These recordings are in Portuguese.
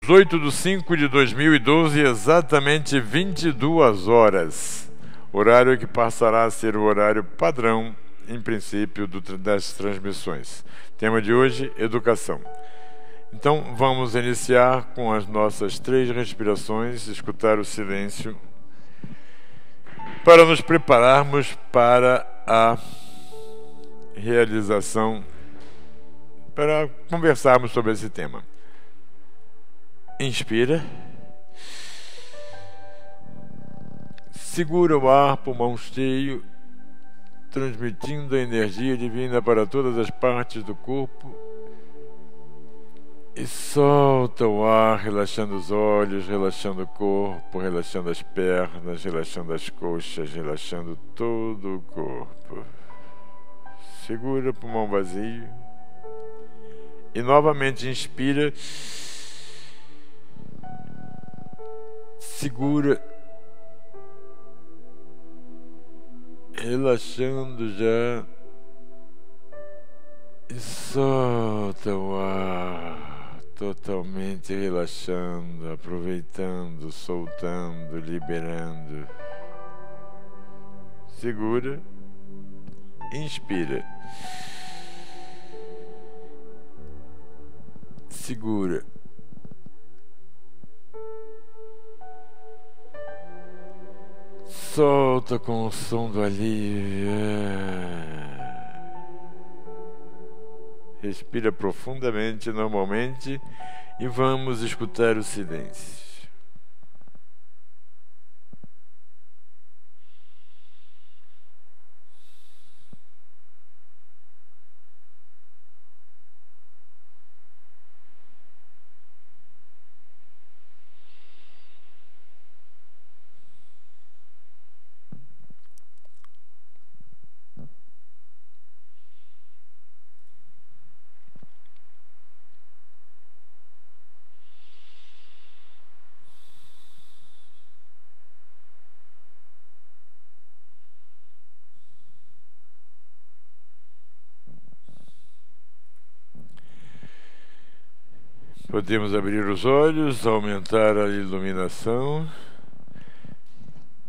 18/5/2012, exatamente 22 horas. Horário que passará a ser o horário padrão, em princípio, das transmissões. Tema de hoje, educação. Então, vamos iniciar com as nossas 3 respirações, escutar o silêncio, para nos prepararmos para a realização, para conversarmos sobre esse tema. Inspira. Segura o ar, pulmão cheio, transmitindo a energia divina para todas as partes do corpo. E solta o ar, relaxando os olhos, relaxando o corpo, relaxando as pernas, relaxando as coxas, relaxando todo o corpo. Segura o pulmão vazio. E novamente inspira. Segura, relaxando já, e solta o ar, totalmente relaxando, aproveitando, soltando, liberando. Segura, inspira, segura. Solta com o som do alívio. Respira profundamente, normalmente, e vamos escutar o silêncio. Podemos abrir os olhos, aumentar a iluminação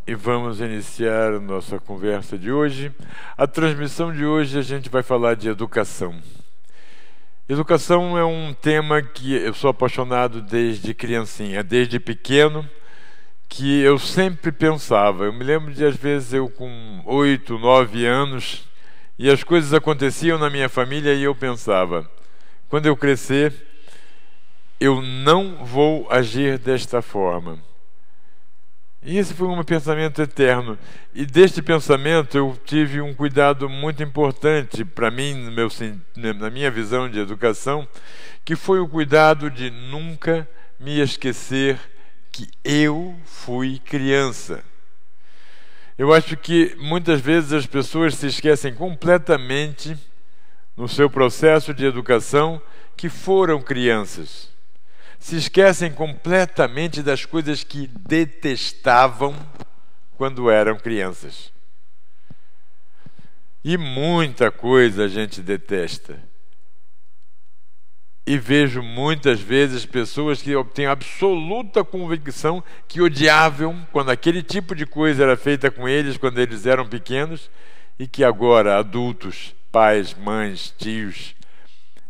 e vamos iniciar a nossa conversa de hoje. A transmissão de hoje a gente vai falar de educação. Educação é um tema que eu sou apaixonado desde criancinha, desde pequeno, que eu sempre pensava. Eu me lembro de, às vezes, eu com 8, 9 anos, e as coisas aconteciam na minha família e eu pensava, quando eu crescer, eu não vou agir desta forma. E esse foi um pensamento eterno. E deste pensamento eu tive um cuidado muito importante para mim, na minha visão de educação, que foi o cuidado de nunca me esquecer que eu fui criança. Eu acho que muitas vezes as pessoas se esquecem completamente, no seu processo de educação, que foram crianças. Se esquecem completamente das coisas que detestavam quando eram crianças. E muita coisa a gente detesta. E vejo muitas vezes pessoas que têm absoluta convicção que odiavam quando aquele tipo de coisa era feita com eles quando eles eram pequenos e que agora adultos, pais, mães, tios,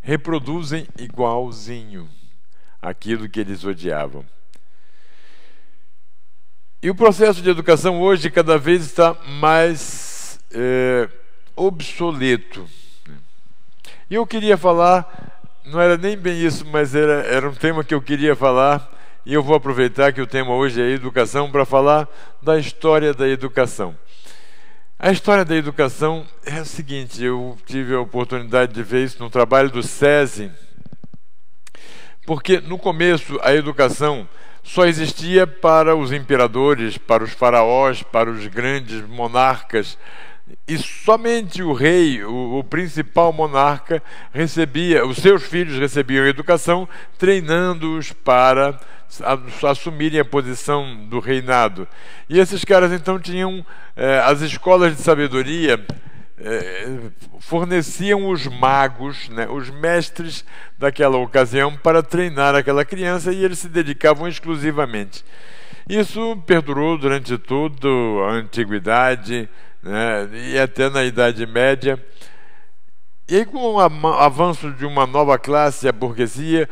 reproduzem igualzinho aquilo que eles odiavam. E o processo de educação hoje cada vez está mais obsoleto. E eu queria falar, não era nem bem isso, mas era um tema que eu queria falar, e eu vou aproveitar que o tema hoje é educação para falar da história da educação. A história da educação é o seguinte, eu tive a oportunidade de ver isso no trabalho do SESI, porque no começo a educação só existia para os imperadores, para os faraós, para os grandes monarcas, e somente o rei, o principal monarca, os seus filhos recebiam educação, treinando-os para assumirem a posição do reinado. E esses caras então tinham as escolas de sabedoria forneciam os magos, né, os mestres daquela ocasião, para treinar aquela criança, e eles se dedicavam exclusivamente. Isso perdurou durante toda a antiguidade, né, e até na Idade Média. E aí, com o avanço de uma nova classe, a burguesia,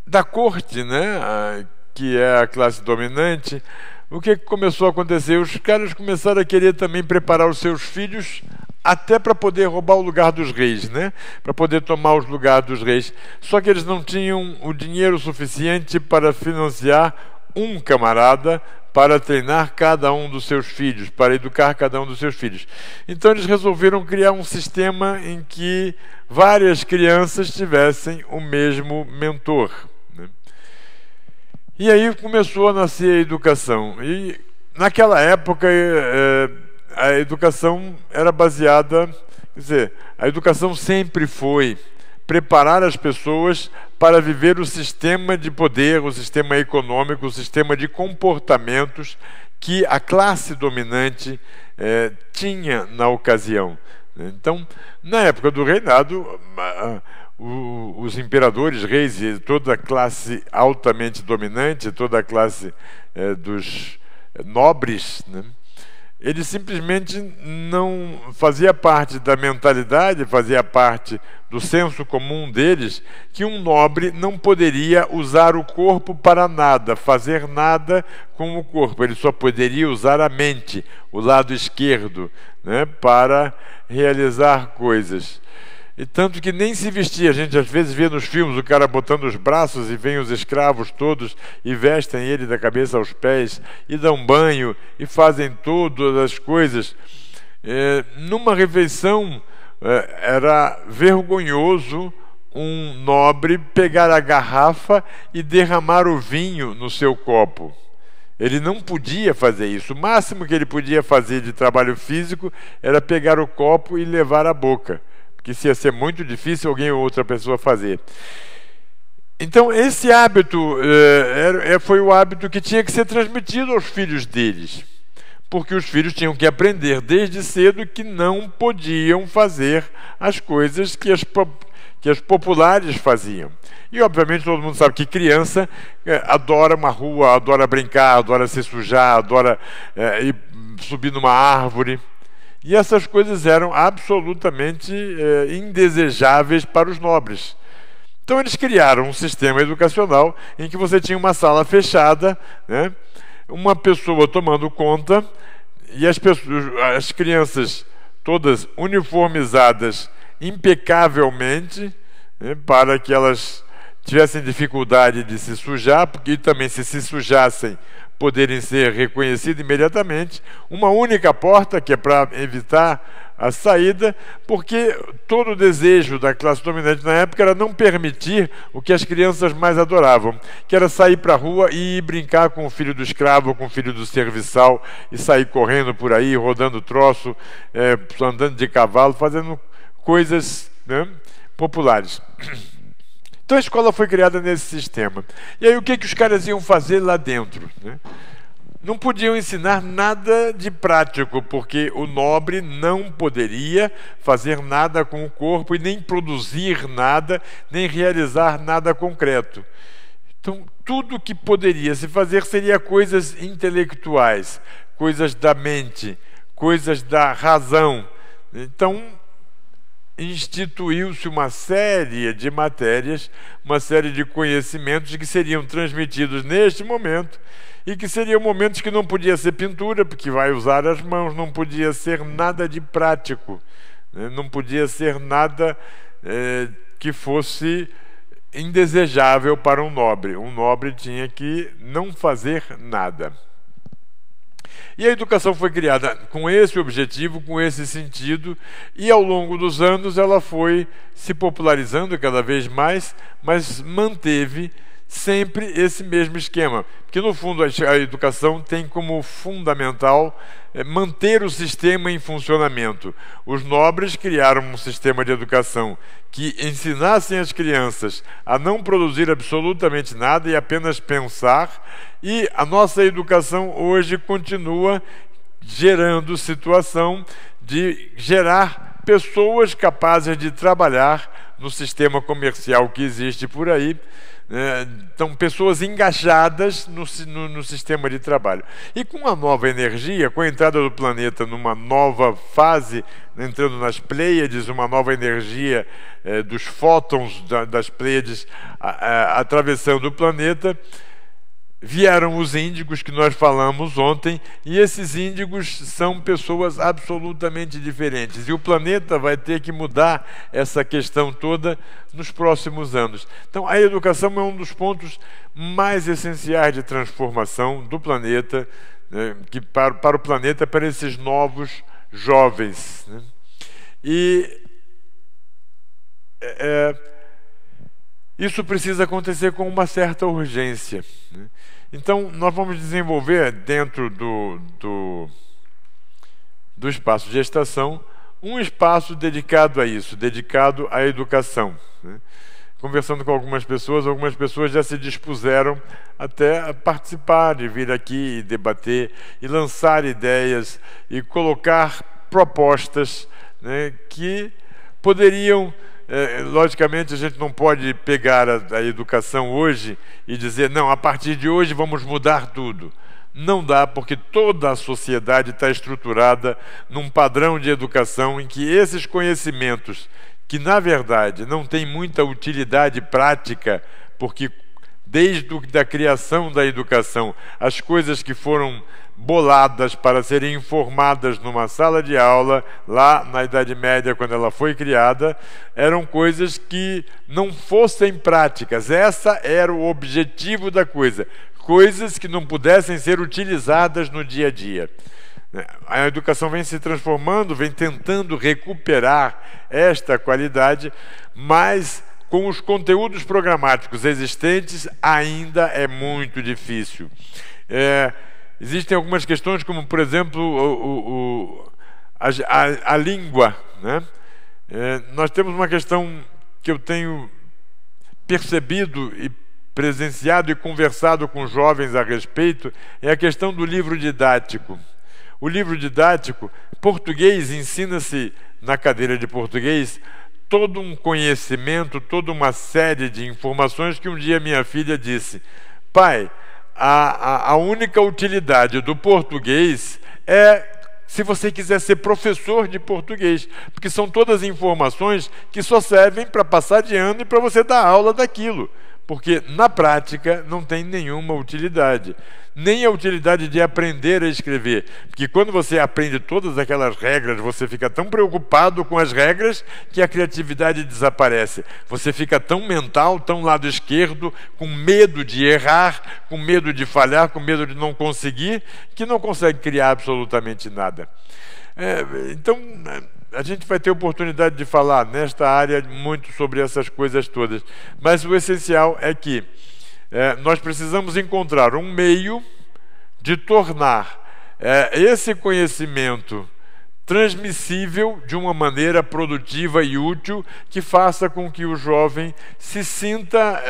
da corte, né, que é a classe dominante, o que começou a acontecer? Os caras começaram a querer também preparar os seus filhos até para poder roubar o lugar dos reis, né? Para poder tomar os lugares dos reis. Só que eles não tinham o dinheiro suficiente para financiar um camarada para treinar cada um dos seus filhos, para educar cada um dos seus filhos. Então eles resolveram criar um sistema em que várias crianças tivessem o mesmo mentor, né? E aí começou a nascer a educação. E naquela época a educação era baseada, quer dizer, a educação sempre foi preparar as pessoas para viver o sistema de poder, o sistema econômico, o sistema de comportamentos que a classe dominante tinha na ocasião. Então, na época do reinado, os imperadores, reis e toda a classe altamente dominante, toda a classe dos nobres, né, ele simplesmente não fazia parte da mentalidade, fazia parte do senso comum deles, que um nobre não poderia usar o corpo para nada, fazer nada com o corpo. Ele só poderia usar a mente, o lado esquerdo, né, para realizar coisas. E tanto que nem se vestia. A gente às vezes vê nos filmes o cara botando os braços e vem os escravos todos e vestem ele da cabeça aos pés e dão banho e fazem todas as coisas. Numa refeição era vergonhoso um nobre pegar a garrafa e derramar o vinho no seu copo. Ele não podia fazer isso. O máximo que ele podia fazer de trabalho físico era pegar o copo e levar à boca, que isso ia ser muito difícil alguém ou outra pessoa fazer. Então esse hábito foi o hábito que tinha que ser transmitido aos filhos deles, porque os filhos tinham que aprender desde cedo que não podiam fazer as coisas que as populares faziam. E obviamente todo mundo sabe que criança adora uma rua, adora brincar, adora se sujar, adora ir subir numa árvore. E essas coisas eram absolutamente indesejáveis para os nobres. Então eles criaram um sistema educacional em que você tinha uma sala fechada, né, uma pessoa tomando conta, e as crianças todas uniformizadas impecavelmente, né, para que elas tivessem dificuldade de se sujar, porque também se sujassem poderem ser reconhecidos imediatamente, uma única porta, que é para evitar a saída, porque todo o desejo da classe dominante na época era não permitir o que as crianças mais adoravam, que era sair para a rua e ir brincar com o filho do escravo, com o filho do serviçal, e sair correndo por aí, rodando troço, andando de cavalo, fazendo coisas, né, populares. Então a escola foi criada nesse sistema. E aí o que os caras iam fazer lá dentro, né? Não podiam ensinar nada de prático, porque o nobre não poderia fazer nada com o corpo e nem produzir nada, nem realizar nada concreto. Então tudo que poderia se fazer seria coisas intelectuais, coisas da mente, coisas da razão. Então instituiu-se uma série de matérias, uma série de conhecimentos que seriam transmitidos neste momento, e que seriam momentos que não podia ser pintura, porque vai usar as mãos, não podia ser nada de prático, né? Não podia ser nada que fosse indesejável para um nobre. Um nobre tinha que não fazer nada. E a educação foi criada com esse objetivo, com esse sentido, e ao longo dos anos ela foi se popularizando cada vez mais, mas manteve sempre esse mesmo esquema, porque no fundo a educação tem como fundamental manter o sistema em funcionamento. Os nobres criaram um sistema de educação que ensinassem as crianças a não produzir absolutamente nada e apenas pensar, e a nossa educação hoje continua gerando situação de gerar pessoas capazes de trabalhar no sistema comercial que existe por aí. Então, pessoas engajadas no sistema de trabalho. E com a nova energia, com a entrada do planeta numa nova fase, entrando nas Pleiades, uma nova energia dos fótons das Pleiades atravessando o planeta, vieram os índigos que nós falamos ontem, e esses índigos são pessoas absolutamente diferentes. E o planeta vai ter que mudar essa questão toda nos próximos anos. Então, a educação é um dos pontos mais essenciais de transformação do planeta, né, para o planeta, para esses novos jovens, né? E isso precisa acontecer com uma certa urgência, né? Então, nós vamos desenvolver dentro do espaço de gestação um espaço dedicado a isso, dedicado à educação, né? Conversando com algumas pessoas já se dispuseram até a participar, de vir aqui e debater, e lançar ideias, e colocar propostas, né, que poderiam... logicamente, a gente não pode pegar a educação hoje e dizer, não, a partir de hoje vamos mudar tudo. Não dá, porque toda a sociedade está estruturada num padrão de educação em que esses conhecimentos, que na verdade não têm muita utilidade prática, porque desde a criação da educação, as coisas que foram boladas para serem informadas numa sala de aula, lá na Idade Média, quando ela foi criada, eram coisas que não fossem práticas. Essa era o objetivo da coisa. Coisas que não pudessem ser utilizadas no dia a dia. A educação vem se transformando, vem tentando recuperar esta qualidade, mas com os conteúdos programáticos existentes ainda é muito difícil. Existem algumas questões, como, por exemplo, a língua, né? Nós temos uma questão que eu tenho percebido e presenciado e conversado com jovens a respeito, é a questão do livro didático. O livro didático, português, ensina-se na cadeira de português todo um conhecimento, toda uma série de informações que um dia minha filha disse: pai, a única utilidade do português é se você quiser ser professor de português, porque são todas informações que só servem para passar de ano e para você dar aula daquilo, porque na prática não tem nenhuma utilidade, nem a utilidade de aprender a escrever, porque quando você aprende todas aquelas regras, você fica tão preocupado com as regras que a criatividade desaparece. Você fica tão mental, tão lado esquerdo, com medo de errar, com medo de falhar, com medo de não conseguir, que não consegue criar absolutamente nada. Então, a gente vai ter oportunidade de falar nesta área muito sobre essas coisas todas, mas o essencial é que nós precisamos encontrar um meio de tornar esse conhecimento transmissível de uma maneira produtiva e útil, que faça com que o jovem se sinta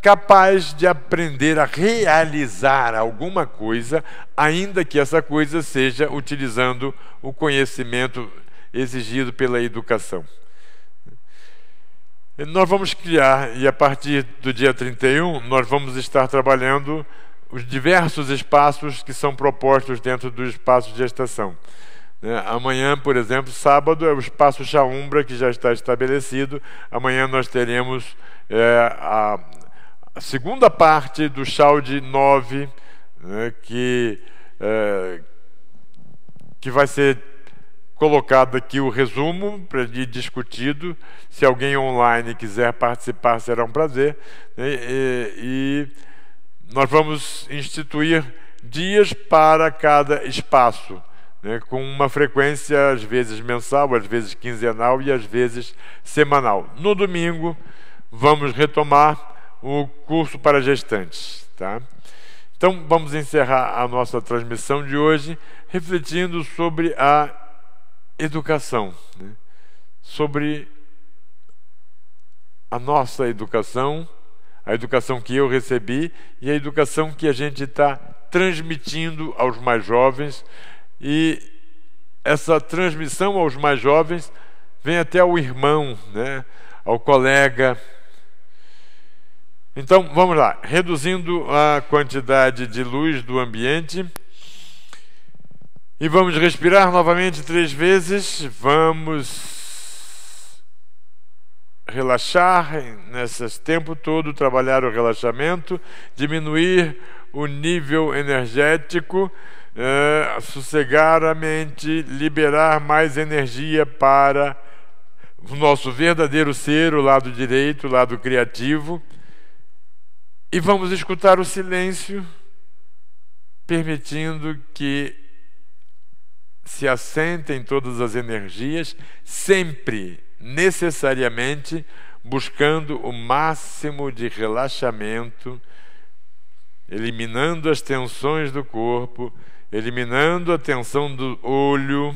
capaz de aprender a realizar alguma coisa, ainda que essa coisa seja utilizando o conhecimento exigido pela educação. Nós vamos criar, e a partir do dia 31, nós vamos estar trabalhando os diversos espaços que são propostos dentro do espaço de gestação. Amanhã, por exemplo, sábado, é o espaço Chá Umbra, que já está estabelecido. Amanhã nós teremos a segunda parte do Chá de 9, né, que vai ser colocado aqui o resumo para ir discutido. Se alguém online quiser participar, será um prazer. E nós vamos instituir dias para cada espaço, né, com uma frequência às vezes mensal, às vezes quinzenal e às vezes semanal. No domingo, vamos retomar o curso para gestantes, tá? Então, vamos encerrar a nossa transmissão de hoje refletindo sobre a educação, né? Sobre a nossa educação, a educação que eu recebi e a educação que a gente está transmitindo aos mais jovens. E essa transmissão aos mais jovens vem até ao irmão, né? Ao colega. Então, vamos lá. Reduzindo a quantidade de luz do ambiente. E vamos respirar novamente 3 vezes. Vamos relaxar nesse tempo todo, trabalhar o relaxamento, diminuir o nível energético, sossegar a mente, liberar mais energia para o nosso verdadeiro ser, o lado direito, o lado criativo. E vamos escutar o silêncio, permitindo que se assentem todas as energias, sempre, necessariamente, buscando o máximo de relaxamento, eliminando as tensões do corpo, eliminando a tensão do olho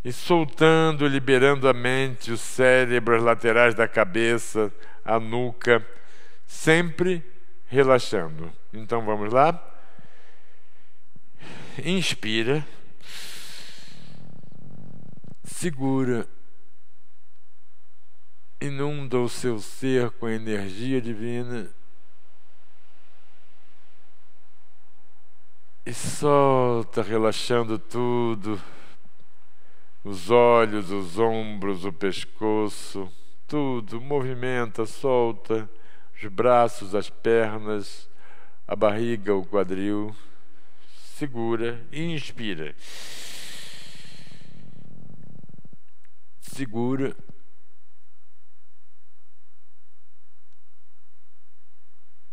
e soltando, liberando a mente, o cérebro, as laterais da cabeça, a nuca, sempre relaxando. Então vamos lá. Inspira. Segura. Inunda o seu ser com a energia divina. E solta, relaxando tudo. Os olhos, os ombros, o pescoço, tudo. Movimenta, solta. Os braços, as pernas, a barriga, o quadril. Segura e inspira. Segura.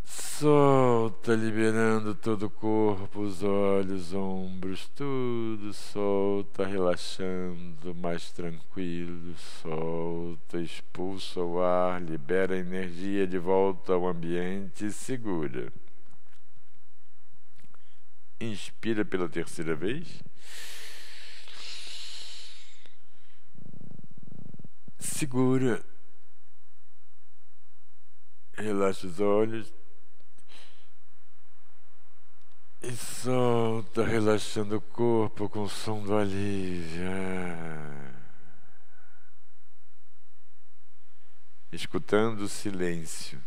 Solta, liberando todo o corpo, os olhos, ombros, tudo. Solta, relaxando, mais tranquilo. Solta, expulsa o ar, libera a energia de volta ao ambiente e segura. Inspira pela 3ª vez. Segura. Relaxa os olhos. E solta, relaxando o corpo com o som do alívio. Escutando o silêncio.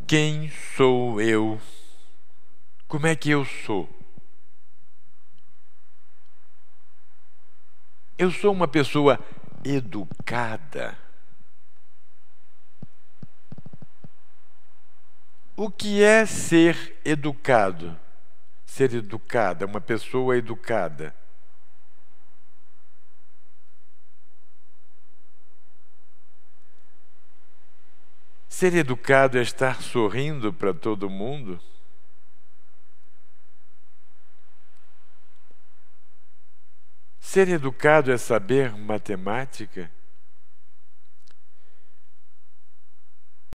Quem sou eu? Como é que eu sou? Eu sou uma pessoa educada. O que é ser educado? Ser educada, uma pessoa educada. Ser educado é estar sorrindo para todo mundo? Ser educado é saber matemática?